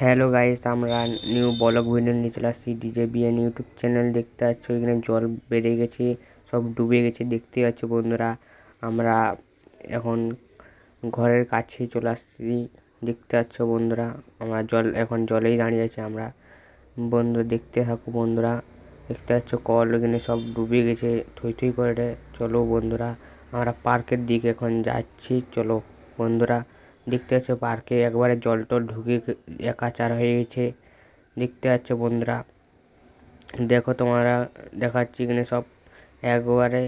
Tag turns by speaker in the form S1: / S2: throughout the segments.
S1: Hello guys, আমরা new blog video নিয়ে চলে আসছি। ডিজে বিএন ইউটিউব চ্যানেল দেখতে পাচ্ছ, এখানে জল বেড়ে গেছে, সব ডুবে গেছে দেখতে পাচ্ছ বন্ধুরা। আমরা এখন ঘরের কাছে চলে আসছি, দেখতে পাচ্ছ বন্ধুরা। আমরা এখন জলেই দাঁড়িয়ে আছি আমরা। বন্ধুরা দেখতে থাকো বন্ধুরা, দেখতে পাচ্ছ কল এখানে সব ডুবে গেছে, থই থই করে। চলো বন্ধুরা, আমরা পার্কের দিকে এখন যাচ্ছি। চলো বন্ধুরা, দেখতে পাচ্ছ পার্কে একবারে জল টল ঢুকে একাচার হয়ে গেছে, দেখতে পাচ্ছ বন্ধুরা। দেখো তোমরা, দেখাচ্ছি এখানে সব একবারে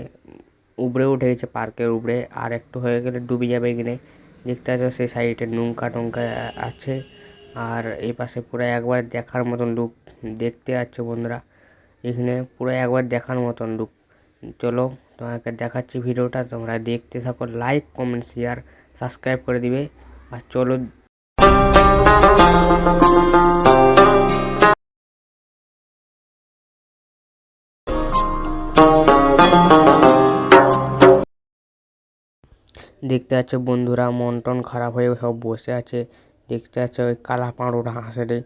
S1: উপরে উঠে গেছে পার্কের উপরে, আর একটু হয়ে গেলে ডুবে যাবে এখানে। দেখতে পাচ্ছ সেই সাইডে নৌকা টঙ্কা আছে, আর এই পাশে পুরো একবার দেখার মতন লুক, দেখতে পাচ্ছ বন্ধুরা। এখানে পুরো একবার দেখার মতন লুক। চলো তোমাকে দেখাচ্ছি ভিডিওটা, তোমরা দেখতে থাকো। লাইক কমেন্ট শেয়ার সাবস্ক্রাইব করে দিবে। আর চলো, দেখতে পাচ্ছ বন্ধুরা, মন টন খারাপ হয়ে সব বসে আছে। দেখতে পাচ্ছ ওই কালা পাঁড়ুর হাঁসেরে